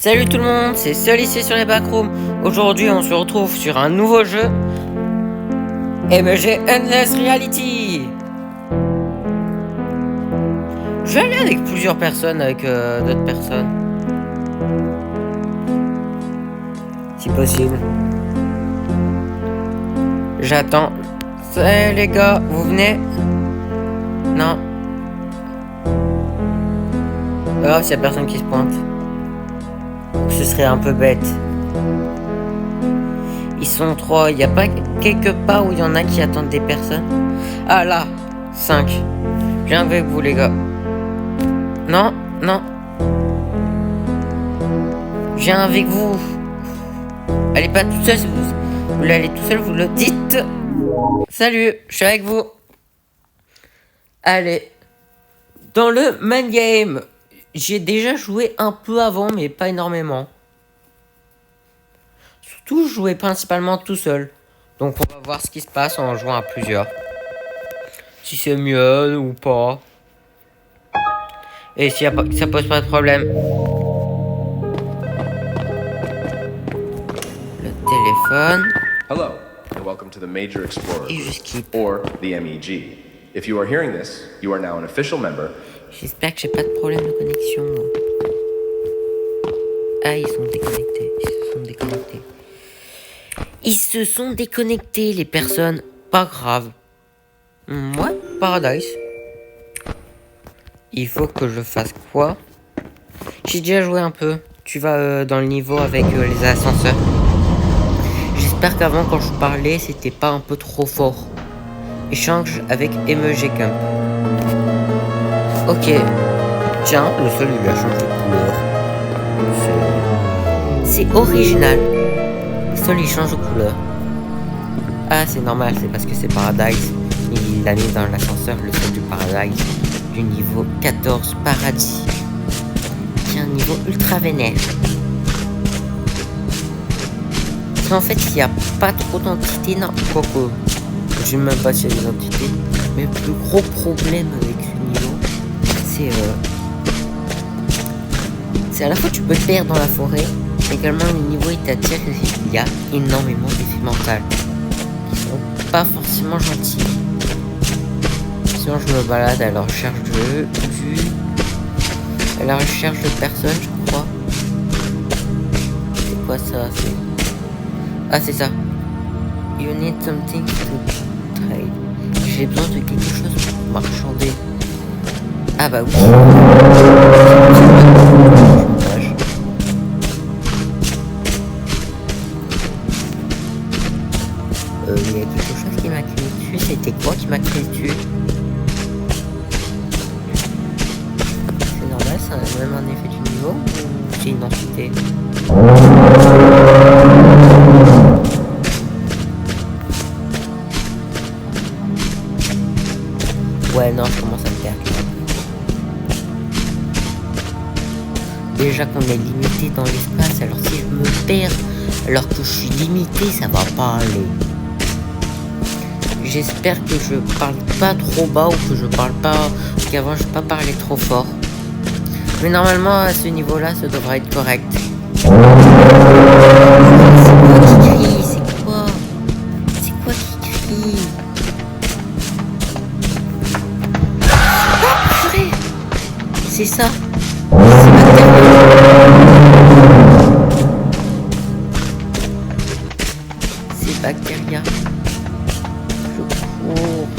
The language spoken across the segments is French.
Salut tout le monde, c'est Seul ici sur les backrooms. Aujourd'hui on se retrouve sur un nouveau jeu MG Endless Reality. Je vais aller avec plusieurs personnes, avec d'autres personnes, si possible. J'attends. Salut les gars, vous venez? Non. Oh, s'il y a personne qui se pointe. Ce serait un peu bête. Ils sont 3. Il n'y a pas quelque part où il y en a qui attendent des personnes? Ah là, 5. Je viens avec vous les gars. Non, non. Je viens avec vous. Allez pas tout seul. Si vous voulez aller tout seul, vous le dites. Salut, je suis avec vous. Allez. Dans le main game. J'ai déjà joué un peu avant, mais pas énormément. Surtout, je jouais principalement tout seul. Donc, on va voir ce qui se passe en jouant à plusieurs. Si c'est mieux ou pas. Et si ça pose pas de problème. Le téléphone. Hello, and welcome to the Major Explorer, Et je skip. or the MEG. If you are hearing this, you are now an official member. J'espère que j'ai pas de problème de connexion. Ah, ils sont déconnectés. Ils se sont déconnectés, les personnes. Pas grave. Ouais, Paradise. Il faut que je fasse quoi? J'ai déjà joué un peu. Tu vas dans le niveau avec les ascenseurs. J'espère qu'avant, quand je parlais, c'était pas un peu trop fort. Échange avec MEG Camp. Ok. Tiens, le sol il a changé de couleur. C'est original. Le sol il change de couleur. Ah, c'est normal, c'est parce que c'est Paradise. Il l'a mis dans l'ascenseur, le sol du Paradise. Du niveau 14 Paradis. Qui est un niveau ultra vénère. Parce qu'en fait, il n'y a pas trop d'entités. Non, quoique. Je sais même pas s'il y a des entités. Mais le plus gros problème avec ce niveau, c'est à la fois tu peux te perdre dans la forêt, mais également le niveau il t'attire et il y a énormément d'effets mentaux qui sont pas forcément gentils. Sinon je me balade à la recherche à la recherche de personnes, je crois. C'est quoi ça? Ah, c'est ça. You need something to trade. J'ai besoin de quelque chose pour marchander. Ah bah oui. Il y a quelque chose qui m'a crié dessus. C'était quoi qui m'a crié dessus? C'est normal, ça a même un effet du niveau ou c'est une entité? Ouais, non, je commence à me perdre. Déjà qu'on est limité dans l'espace, alors si je me perds alors que je suis limité, ça va pas aller. J'espère que je parle pas trop bas ou que je parle pas... Parce qu'avant, je pas parlé trop fort. Mais normalement, à ce niveau-là, ça devrait être correct. C'est quoi qui crie? C'est quoi qui crie? Ah, purée! C'est ça. C'est Bacteria.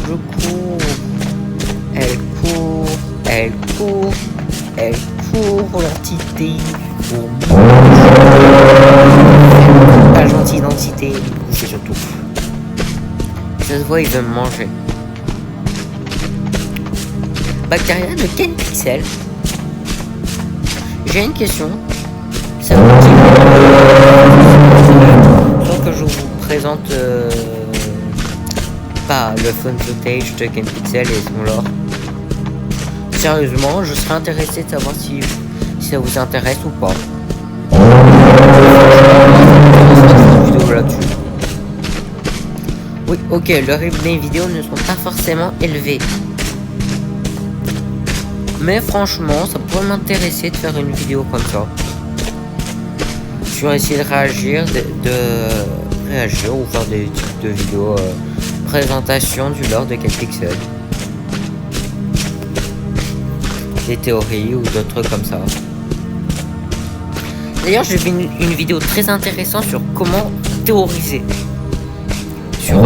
Je cours. Elle court, l'entité. Pas gentille d'entité, c'est surtout. Ça se voit, il veut me manger. Bacteria de Ken Pixel. J'ai une question. Ça vous dit sans que je vous présente pas le fun footage de Ken Pixel et son lore. Sérieusement, je serais intéressé de savoir si ça vous intéresse ou pas. Vidéo là-dessus. Oui, ok, le rythme des vidéos ne sont pas forcément élevés. Mais franchement, ça pourrait m'intéresser de faire une vidéo comme ça. sur essayer de réagir ou faire des types de vidéos présentation du lore de 4 pixels, des théories ou d'autres trucs comme ça. D'ailleurs, j'ai vu une vidéo très intéressante sur comment théoriser sur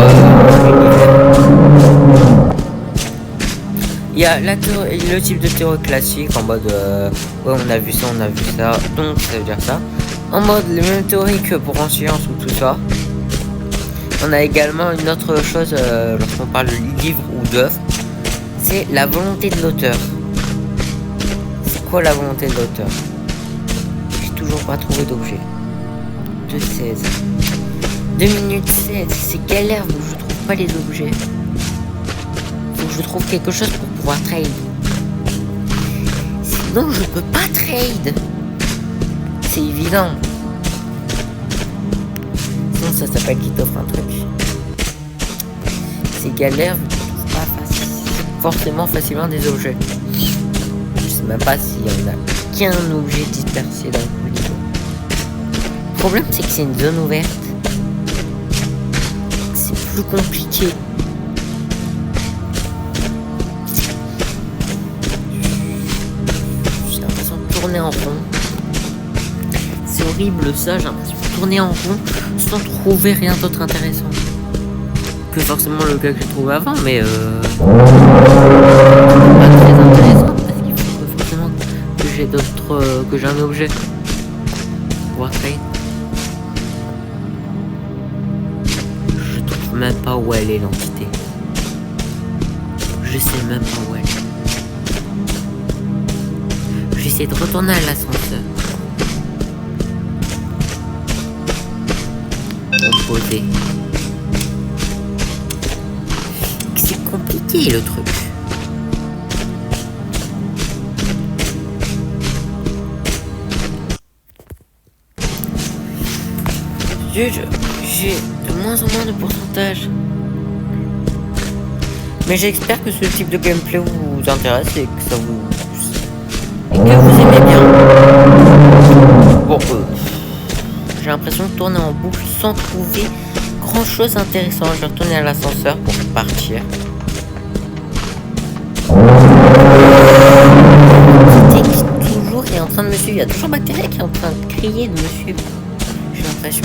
il y a le type de théorie classique en mode ouais, on a vu ça, donc ça veut dire ça. En mode les mêmes théories que pour en science ou tout ça. On a également une autre chose lorsqu'on parle de livre ou d'œuvre, c'est la volonté de l'auteur. C'est quoi la volonté de l'auteur? J'ai toujours pas trouvé d'objet. 2,16. 2 minutes 16, c'est galère, donc je trouve pas les objets. Faut que je trouve quelque chose pour pouvoir trade. Sinon je peux pas trade. C'est évident. Sinon ça s'appelle qu'il t'offre un truc. C'est galère, je trouve pas forcément facilement des objets. Je sais même pas s'il y en a qu'un objet dispersé dans le niveau. Le problème c'est que c'est une zone ouverte. C'est plus compliqué. J'ai l'impression de tourner en rond. C'est horrible ça, j'ai l'impression de tourner en rond sans trouver rien d'autre intéressant que forcément le gars que j'ai trouvé avant, mais pas très intéressant parce qu'il faut forcément que j'ai que j'ai un objet pour trade. Je trouve même pas où elle est l'entité. Je sais même pas où elle est. J'essaie de retourner à l'ascenseur. Composer. C'est compliqué le truc. J'ai de moins en moins de pourcentage. Mais j'espère que ce type de gameplay vous intéresse et que ça vous et que vous aimez bien. Bon, j'ai l'impression de tourner en boucle sans trouver grand chose intéressant. Je vais retourner à l'ascenseur pour partir. L'entité qui toujours est en train de me suivre. Il y a toujours Bactéria qui est en train de crier de me suivre. J'ai l'impression.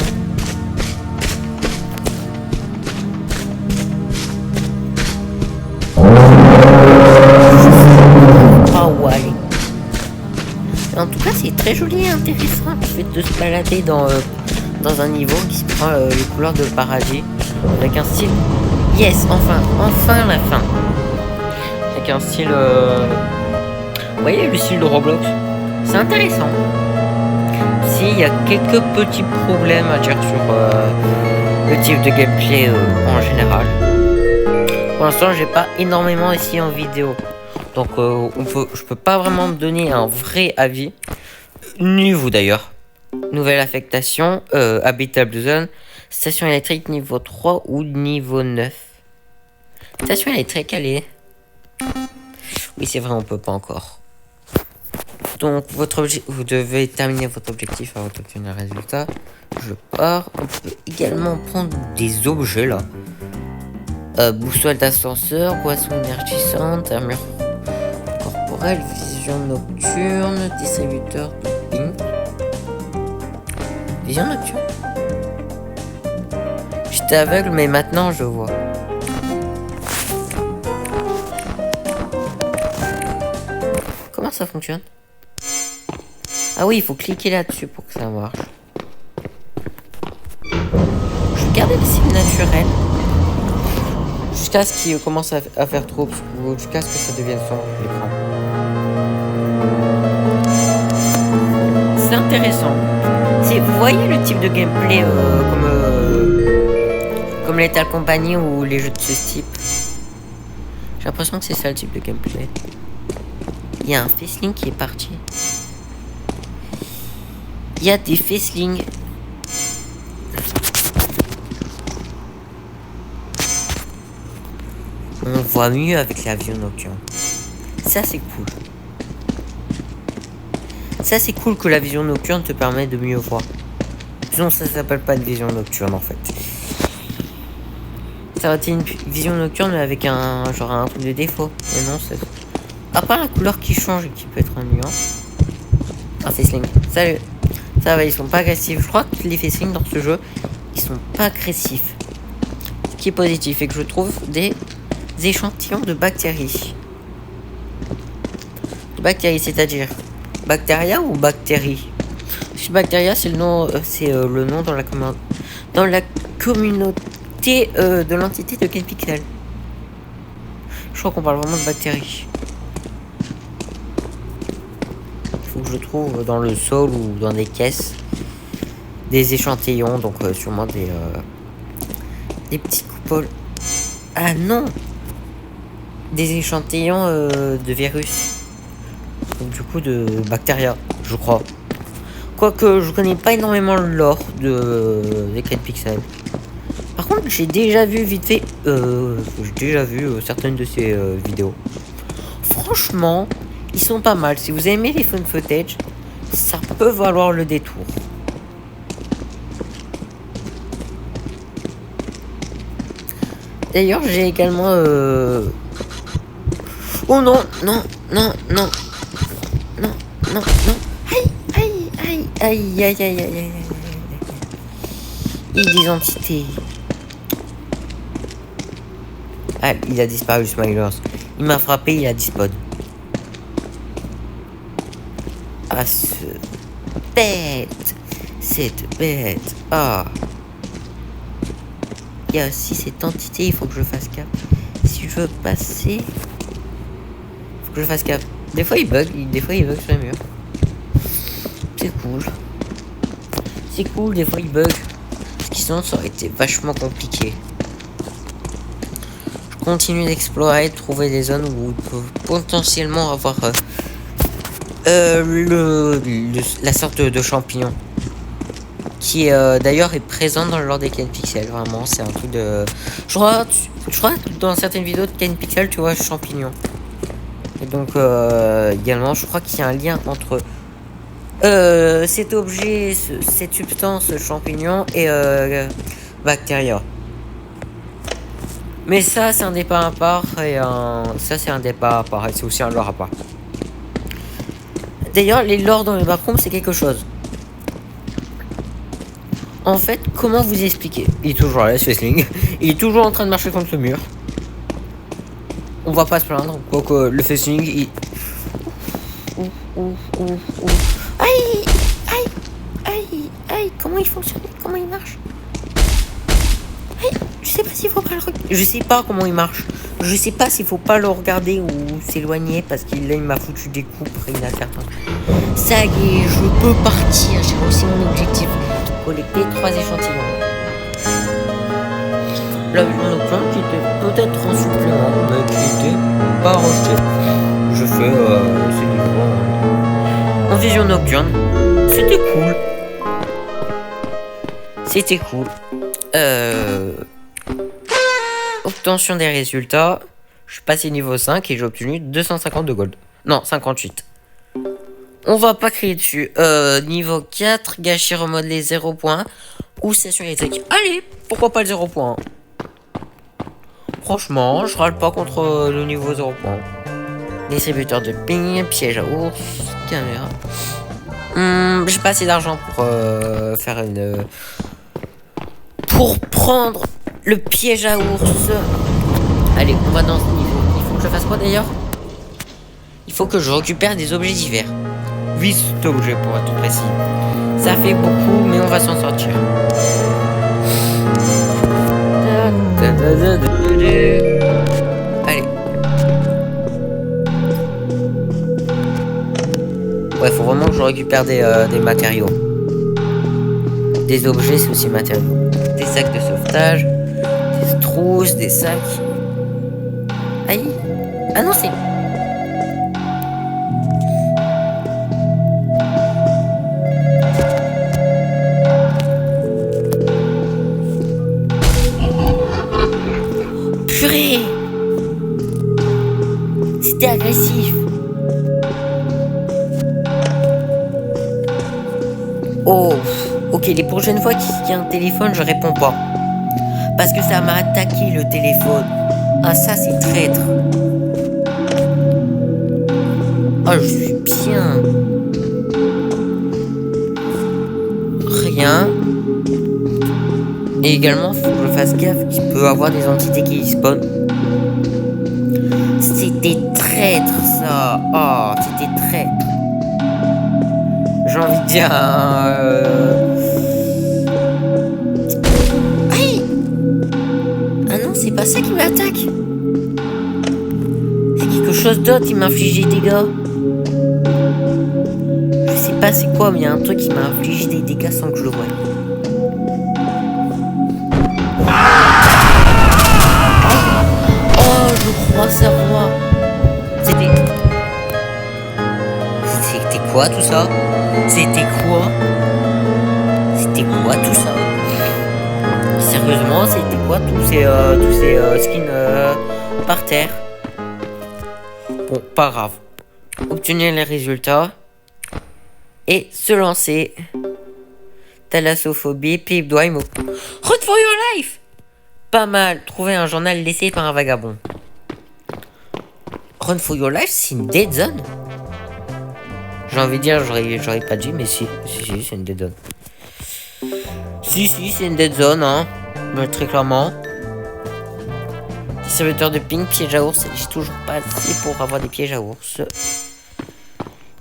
En tout cas, c'est très joli et intéressant le fait de se balader dans un niveau qui se prend les couleurs de paradis avec un style. Yes, enfin la fin. Avec un style. Vous voyez le style de Roblox. C'est intéressant. Si il y a quelques petits problèmes à dire sur le type de gameplay en général. Pour l'instant, j'ai pas énormément essayé en vidéo. Donc je peux pas vraiment me donner un vrai avis. Ni vous d'ailleurs. Nouvelle affectation, habitable zone, station électrique niveau 3 ou niveau 9. Station électrique, elle est. Oui, c'est vrai, on peut pas encore. Donc vous devez terminer votre objectif avant d'obtenir un résultat. Je pars. On peut également prendre des objets là. Boussole d'ascenseur, boisson énergisante, armure corporelle, vision nocturne, distributeur de ping. Vision nocturne. J'étais aveugle mais maintenant je vois. Comment ça fonctionne? Ah oui, il faut cliquer là-dessus pour que ça marche. Je vais garder les signes naturels. Jusqu'à ce qu'il commence à faire trop obscur, jusqu'à ce que ça devienne sombre l'écran. C'est intéressant. Vous voyez le type de gameplay comme Lethal Company ou les jeux de ce type. J'ai l'impression que c'est ça le type de gameplay. Il y a un Faceling qui est parti. Il y a des Facelings. On voit mieux avec la vision nocturne. Ça c'est cool. Ça c'est cool que la vision nocturne te permet de mieux voir. Sinon, ça s'appelle pas une vision nocturne en fait. Ça aurait été une vision nocturne mais avec un genre un truc de défaut. Mais non, c'est. À part la couleur qui change et qui peut être ennuyant. Ah, c'est Sling. Salut. Ça va, ils sont pas agressifs. Je crois que les Sling dans ce jeu, ils sont pas agressifs. Ce qui est positif et que je trouve des échantillons de bactéries. Bactéries, c'est-à-dire bactéria ou bactéries? Si bactéria, c'est le nom, le nom dans la communauté de l'entité de KenPixel. Je crois qu'on parle vraiment de bactéries. Il faut que je trouve dans le sol ou dans des caisses des échantillons, donc sûrement des petits coupoles. Ah non, des échantillons de virus. Donc, du coup de bactéria, je crois. Quoique je connais pas énormément le lore des KenPixel. Par contre, j'ai déjà vu vite fait, certaines de ces vidéos. Franchement, ils sont pas mal. Si vous aimez les fun footage, ça peut valoir le détour. D'ailleurs, j'ai également oh non, non, non, non, non, non, non. Aïe, aïe, aïe, aïe, aïe, aïe, aïe, aïe. Identité. Ah, il a disparu, Smilers. Il m'a frappé, il a disparu. Ah, ce bête. Cette bête. Ah. Il y a aussi cette entité, il faut que je fasse cap. Si je veux passer, il faut que je fasse cap. Des fois il bug sur les murs. C'est cool. C'est cool, des fois il bug. Parce que sinon ça aurait été vachement compliqué. Je continue d'explorer, de trouver des zones où il peut potentiellement avoir la sorte de champignon. Qui d'ailleurs est présent dans le lore des KenPixel. Vraiment, c'est un truc de. Je crois que dans certaines vidéos de KenPixel, tu vois champignon. Et donc également, je crois qu'il y a un lien entre cet objet, cette substance champignon et bactéria. Mais ça, c'est un départ à part et ça, c'est un départ à part et c'est aussi un lore à part. D'ailleurs, les lores dans les backrooms, c'est quelque chose. En fait, comment vous expliquer? Il est toujours là, ce Sling. Il est toujours en train de marcher contre le mur. On va pas se plaindre. Quoique le Sling, il. Aïe, aïe, aïe, aïe. Comment il fonctionne? Comment il marche? Aïe, je sais pas s'il faut pas le regarder. Je sais pas comment il marche. Je sais pas s'il faut pas le regarder ou s'éloigner parce qu'il là il m'a foutu des coups inadvertants. Ça y est, je peux partir. J'ai réussi mon objectif. Collecter 3 échantillons. La vision nocturne qui était peut-être en supplément, mais qui était pas rejetée. Je fais ces niveaux en vision nocturne. C'était cool. C'était cool. Obtention des résultats. Je suis passé niveau 5 et j'ai obtenu 250 de gold. Non, 58. On va pas crier dessus. Niveau 4, gâchis remodelé 0 points. Ou session électrique. Allez, pourquoi pas le 0 points? Franchement, je râle pas contre le niveau 0 points. Distributeur de ping, piège à ours, caméra. J'ai pas assez d'argent pour faire une. Pour prendre le piège à ours. Allez, on va dans ce niveau. Il faut que je fasse quoi d'ailleurs? Il faut que je récupère des objets divers. 8 objets pour être précis. Ça fait beaucoup, mais on va s'en sortir. Allez. Ouais, faut vraiment que je récupère des matériaux. Des objets, c'est aussi matériaux. Des sacs de sauvetage, des trousses, des sacs. Aïe. Ah non, c'est... Purée! C'était agressif. Oh. Ok, les prochaines fois qu'il y a un téléphone, je réponds pas. Parce que ça m'a attaqué le téléphone. Ah, ça c'est traître. Oh, je suis bien. Rien. Et également, faut que je fasse gaffe qu'il peut avoir des entités qui spawnent. C'était traître ça. Oh, c'était traître. J'ai envie de dire. Aïe. Ah non, c'est pas ça qui m'attaque. C'est quelque chose d'autre qui m'a infligé des dégâts. Je sais pas c'est quoi, mais il y a un truc qui m'a infligé des dégâts sans que je le voie. Oh, je crois savoir. C'était quoi tout ça? C'était quoi tout ça? Sérieusement, c'était quoi tous ces skins par terre? Bon, pas grave. Obtenir les résultats et se lancer. Thalassophobie, pipe doigt, mot. Run for your life! Pas mal. Trouver un journal laissé par un vagabond. Run for your life, c'est une dead zone. J'ai envie de dire, j'aurais pas dit, mais si, c'est une dead zone. Si, c'est une dead zone, hein. Mais très clairement. Distributeur de ping, piège à ours. J'ai toujours pas assez pour avoir des pièges à ours.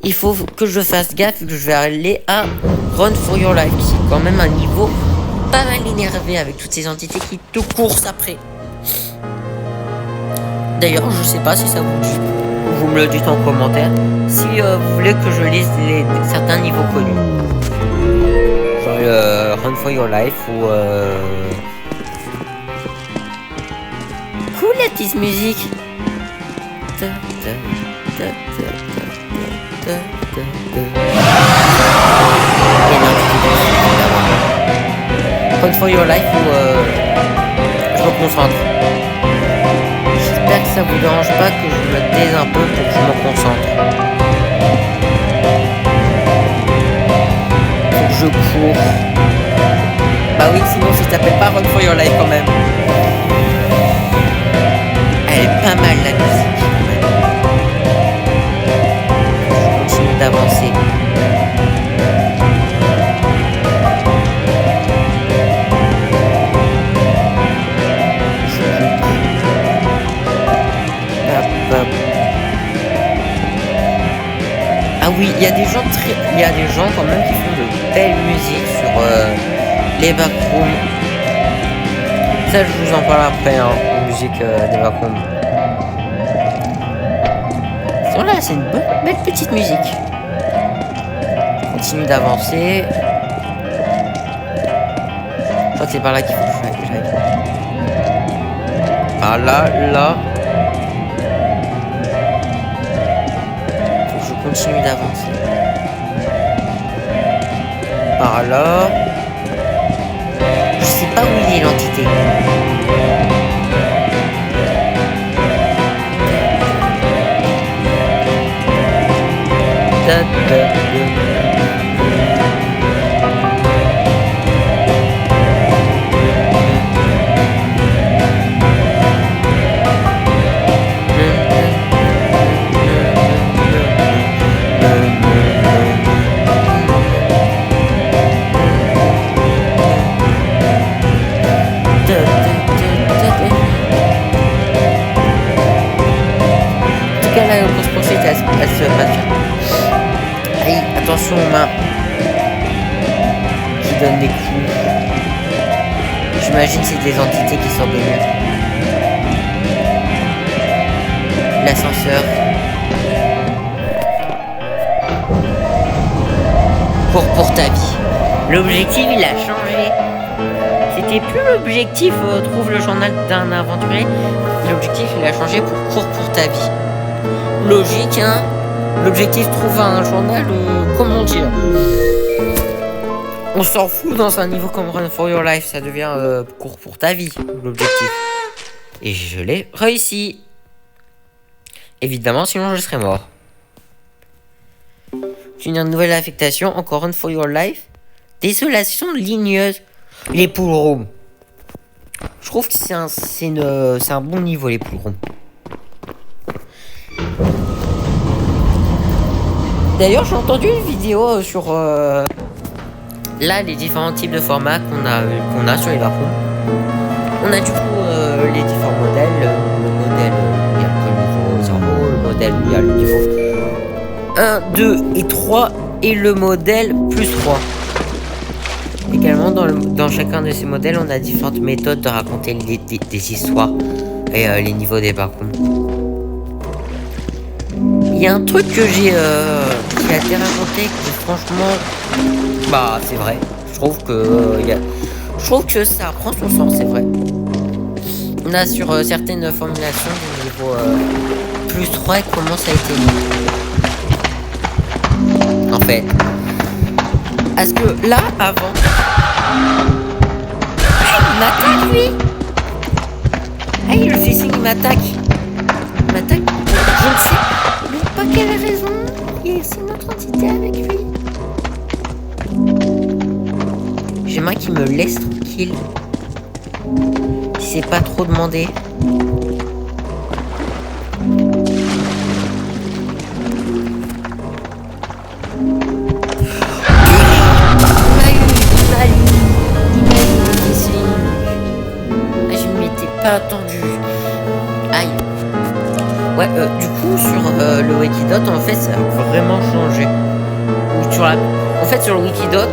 Il faut que je fasse gaffe que je vais aller à Run for your life, qui est quand même un niveau pas mal énervé avec toutes ces entités qui te coursent après. D'ailleurs, je sais pas si ça vous dit. Vous me le dites en commentaire. Si vous voulez que je lise certains niveaux connus. Genre Run for your life ou cool la petite musique. Run for your life ou je me concentre. J'espère que ça vous dérange pas que je me taise un peu pour que je me concentre. Faut que je cours. Bah oui, sinon ça s'appelle pas Run for your life quand même. Elle est pas mal la musique quand même. Je continue d'avancer. Ah oui, il y a des gens quand même qui font de belles musiques sur les backrooms. Ça, je vous en parle après, hein, la musique des backrooms. Voilà, c'est une belle petite musique. Je continue d'avancer. Je crois que c'est par là qu'il faut que j'aille. Par là. Continue d'avancer. Par là. Je sais pas où il est l'entité. Aïe, attention aux mains qui donnent des coups. J'imagine c'est des entités qui sortent des murs. L'ascenseur. Cours pour ta vie. L'objectif il a changé. C'était plus l'objectif trouve le journal d'un aventurier. L'objectif il a changé pour cours pour ta vie. Logique, hein. L'objectif trouve un journal comment dire. On s'en fout dans un niveau comme Run for Your Life, ça devient cours pour ta vie, l'objectif. Et je l'ai réussi. Évidemment, sinon je serais mort. Une nouvelle affectation, encore Run for Your Life. Désolation ligneuse. Les pool rooms. Je trouve que c'est un bon niveau, les pool rooms. D'ailleurs, j'ai entendu une vidéo sur là les différents types de formats qu'on a sur les backrooms. On a du coup les différents modèles. Le modèle, il y a le niveau 0, le modèle, il y a le niveau 1, 2 et 3 et le modèle plus 3. Également, dans chacun de ces modèles, on a différentes méthodes de raconter des histoires et les niveaux des backrooms. Il y a un truc que j'ai qui a été raconté que franchement, bah c'est vrai. Je trouve que ça prend son sens, c'est vrai. On a sur certaines formulations du niveau plus 3 et comment ça a été mis. En fait. Parce que là, avant... il m'attaque, lui. Ah, le facing, il m'attaque. Il m'attaque. Je ne sais mais pas quelle raison. C'est une autre entité avec lui. J'aimerais qu'il me laisse tranquille. Si c'est pas trop demandé. Pas attendu. Aïe. Ouais, du coup, sur le Wikidot, en fait, ça a vraiment changé. En fait, sur le Wikidot,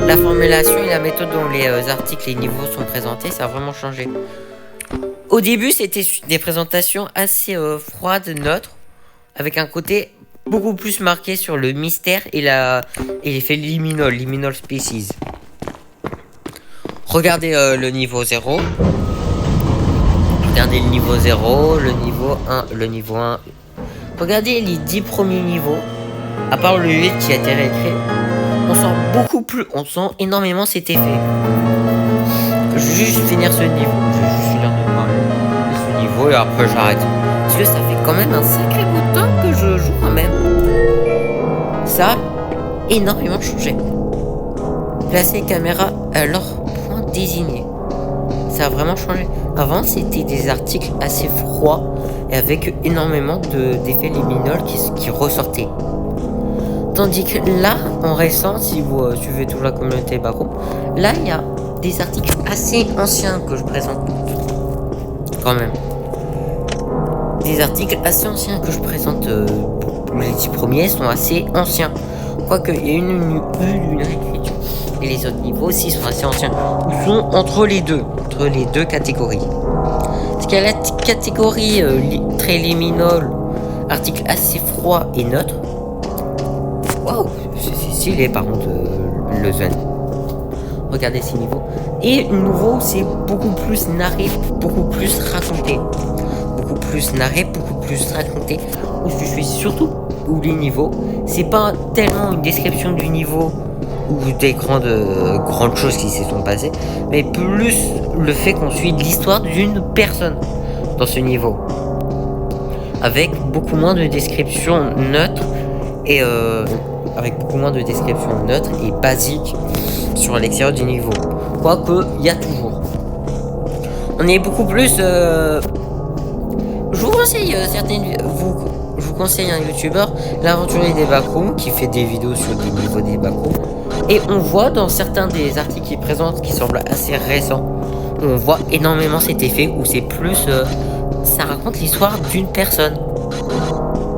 la formulation et la méthode dont les articles et niveaux sont présentés, ça a vraiment changé. Au début, c'était des présentations assez froides, neutres, avec un côté beaucoup plus marqué sur le mystère et l'effet liminal species. Regardez le niveau 0. Regardez le niveau 0, le niveau 1, le niveau 1. Regardez les 10 premiers niveaux. À part le 8 qui a été réécrit. On sent énormément cet effet. Je vais juste finir ce niveau. Je vais juste finir de parler de ce niveau et après j'arrête. Parce que ça fait quand même un sacré bout de temps que je joue quand même. Ça a énormément changé. Placer les caméras à leur point désigné. Ça a vraiment changé. Avant, c'était des articles assez froids et avec énormément d'effets liminaux qui ressortaient. Tandis que là, en récent, si vous suivez toute la communauté backroom, là, il y a des articles assez anciens que je présente. Quand même. Des articles assez anciens que je présente. Les 10 premiers sont assez anciens. Quoique, il y a une réécriture. Et les autres niveaux aussi sont assez anciens. Ils sont entre les deux catégories. Parce qu'il y a la catégorie très liminal, article assez froid et neutre. Waouh, c'est stylé par contre le zen. Regardez ces niveaux. Et nouveau, c'est beaucoup plus narré, beaucoup plus raconté. Beaucoup plus narré, beaucoup plus raconté. Où je suis surtout où les niveaux, c'est pas tellement une description du niveau ou des grandes choses qui se sont passées, mais plus le fait qu'on suit l'histoire d'une personne dans ce niveau, avec beaucoup moins de descriptions neutres et basiques sur l'extérieur du niveau. Quoique, il y a toujours. On est beaucoup plus. Je vous conseille je vous conseille un youtubeur, l'aventurier des backrooms, qui fait des vidéos sur des niveaux des backrooms. Et on voit dans certains des articles qu'il présente, qui semblent assez récents, on voit énormément cet effet où c'est plus... ça raconte l'histoire d'une personne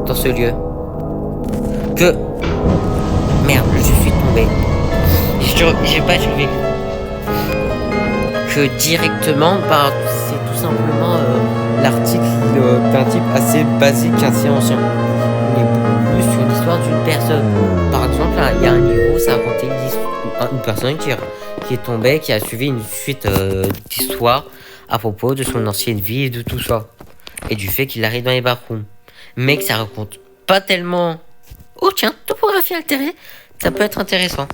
dans ce lieu. Que... Merde, je suis tombé. J'ai pas survécu. Que directement, c'est tout simplement l'article d'un type assez basique, assez ancien. On est beaucoup plus sur l'histoire d'une personne. Par exemple, il y a un niveau, ça racontait une personne qui est tombée, qui a suivi une suite d'histoires à propos de son ancienne vie et de tout ça. Et du fait qu'il arrive dans les backrooms. Mais que ça raconte pas tellement... Oh tiens, topographie altérée, ça peut être intéressant.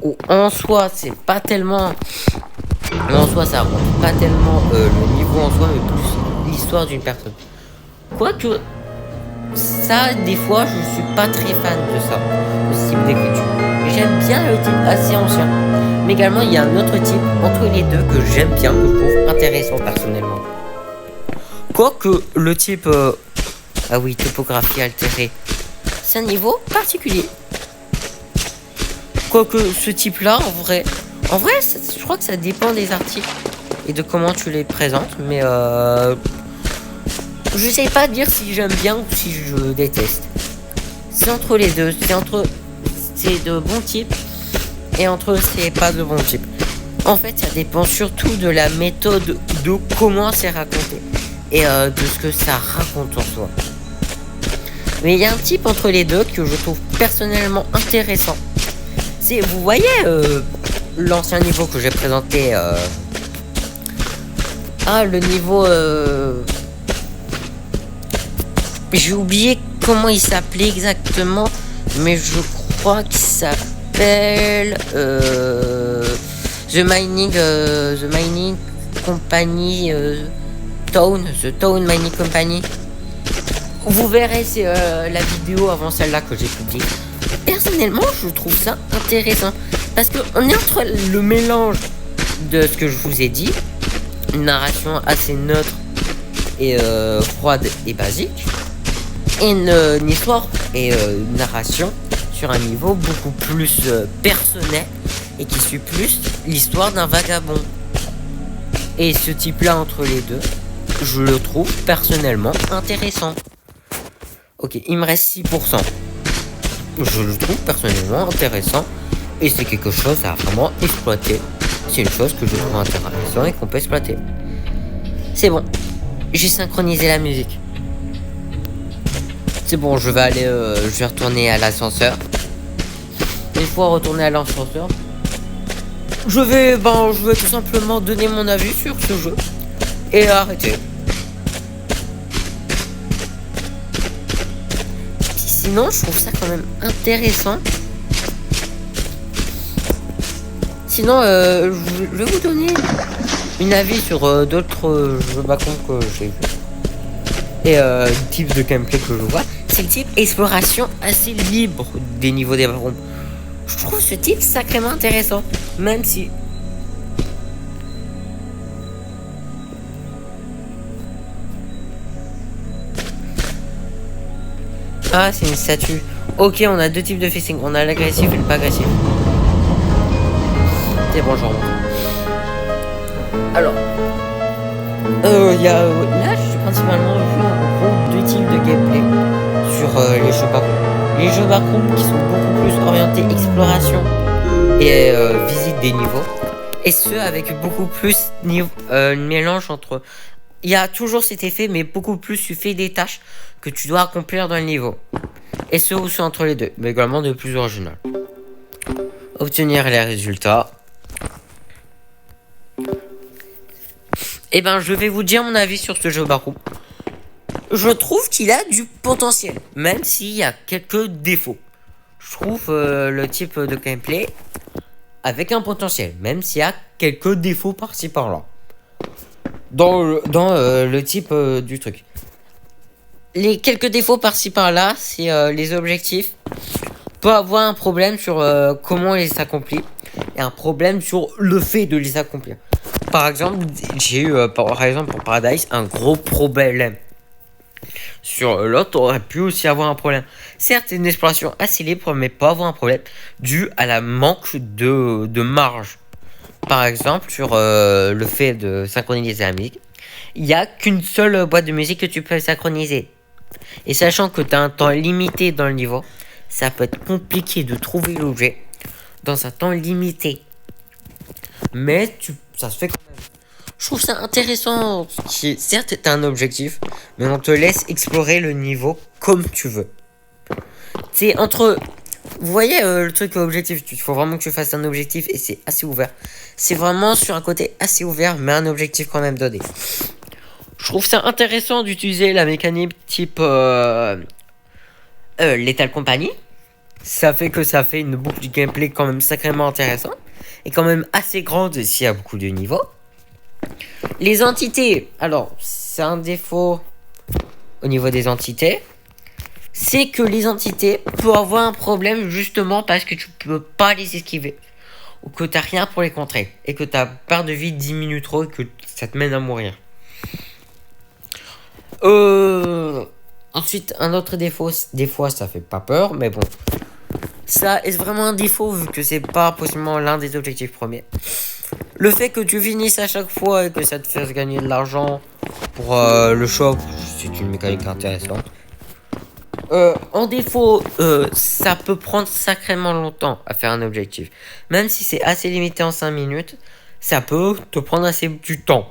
Ou en soi, c'est pas tellement... En soi, ça raconte pas tellement le niveau en soi, mais plus l'histoire d'une personne. Quoique... Ça, des fois, je suis pas très fan de ça, de ce type d'écriture. j'aime bien le type assez ancien. Mais également, il y a un autre type entre les deux que j'aime bien, que je trouve intéressant personnellement. Quoique le type... Ah oui, topographie altérée. C'est un niveau particulier. Quoique ce type-là, en vrai, je crois que ça dépend des articles et de comment tu les présentes. Mais je sais pas dire si j'aime bien ou si je déteste. C'est entre les deux. C'est de bons types et entre c'est pas de bons types. En fait, ça dépend surtout de la méthode de comment c'est raconté et de ce que ça raconte en soi. Mais il y a un type entre les deux que je trouve personnellement intéressant. C'est, vous voyez, l'ancien niveau que j'ai présenté. Le niveau. J'ai oublié comment il s'appelait exactement, mais je crois qu'il s'appelle The Mining Company, The Town Mining Company. Vous verrez, c'est la vidéo avant celle-là que j'ai publiée. Personnellement, je trouve ça intéressant parce qu'on est entre le mélange de ce que je vous ai dit, une narration assez neutre et froide et basique, et une histoire et une narration sur un niveau beaucoup plus personnel et qui suit plus l'histoire d'un vagabond. Et ce type-là entre les deux, je le trouve personnellement intéressant. Ok, il me reste 6%. Je le trouve personnellement intéressant et c'est quelque chose à vraiment exploiter. C'est une chose que je trouve intéressante et qu'on peut exploiter. C'est bon, j'ai synchronisé la musique. C'est bon, je vais retourner à l'ascenseur. Une fois retourné à l'ascenseur, je vais tout simplement donner mon avis sur ce jeu et arrêter. Sinon, je trouve ça quand même intéressant. Sinon, je vais vous donner une avis sur d'autres jeux backrooms que j'ai vu. Et type de gameplay que je vois, c'est le type exploration assez libre des niveaux des backrooms. Je trouve ce type sacrément intéressant, même si... Ah, c'est une statue. Ok, on a deux types de facing. On a l'agressif et le pas agressif. C'est bon, je remonte. Alors, là, j'ai principalement vu en gros deux types de gameplay sur les jeux backrooms. Les jeux backrooms qui sont beaucoup plus orientés exploration et visite des niveaux. Et ceux avec beaucoup plus mélange entre... Il y a toujours cet effet, mais beaucoup plus tu fais des tâches que tu dois accomplir dans le niveau. Et ceux où c'est entre les deux, mais également de plus original. Obtenir les résultats. Et ben, je vais vous dire mon avis sur ce jeu backroom. Je trouve qu'il a du potentiel, même s'il y a quelques défauts. Je trouve le type de gameplay avec un potentiel, même s'il y a quelques défauts par-ci par-là. Dans le type du truc. Les quelques défauts par-ci par-là, c'est les objectifs. Peut avoir un problème sur comment on les accomplit et un problème sur le fait de les accomplir. Par exemple, j'ai eu par exemple pour Paradise un gros problème. Sur l'autre, on aurait pu aussi avoir un problème. Certes, c'est une exploration assez libre, mais pas avoir un problème dû à la manque de marge. Par exemple, sur le fait de synchroniser la musique, il n'y a qu'une seule boîte de musique que tu peux synchroniser. Et sachant que tu as un temps limité dans le niveau, ça peut être compliqué de trouver l'objet dans un temps limité. Mais ça se fait quand même. Je trouve ça intéressant. Certes, tu as un objectif, mais on te laisse explorer le niveau comme tu veux. C'est entre... Vous voyez le truc objectif, il faut vraiment que tu fasses un objectif et c'est assez ouvert. C'est vraiment sur un côté assez ouvert, mais un objectif quand même donné. Je trouve ça intéressant d'utiliser la mécanique type Lethal Company. Ça fait une boucle du gameplay quand même sacrément intéressante et quand même assez grande s'il y a beaucoup de niveaux. Les entités, alors c'est un défaut au niveau des entités. c'est que les entités peuvent avoir un problème justement parce que tu peux pas les esquiver. Ou que t'as rien pour les contrer. Et que ta barre de vie diminue trop et que ça te mène à mourir. Ensuite, un autre défaut, des fois ça fait pas peur, mais bon. Ça est vraiment un défaut vu que c'est pas possiblement l'un des objectifs premiers. Le fait que tu finisses à chaque fois et que ça te fasse gagner de l'argent pour le shop, c'est une mécanique intéressante. En défaut, ça peut prendre sacrément longtemps à faire un objectif. Même si c'est assez limité en 5 minutes, ça peut te prendre assez du temps.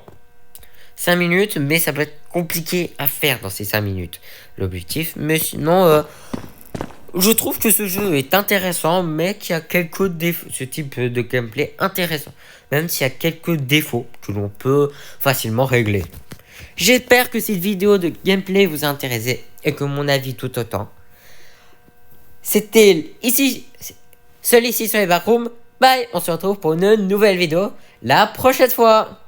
5 minutes, mais ça peut être compliqué à faire dans ces 5 minutes. L'objectif, mais sinon, je trouve que ce jeu est intéressant, mais qu'il y a quelques défauts, ce type de gameplay intéressant. Même s'il y a quelques défauts que l'on peut facilement régler. J'espère que cette vidéo de gameplay vous a intéressé et que mon avis tout autant. C'était ici, seul ici sur les backrooms. Bye, on se retrouve pour une nouvelle vidéo la prochaine fois.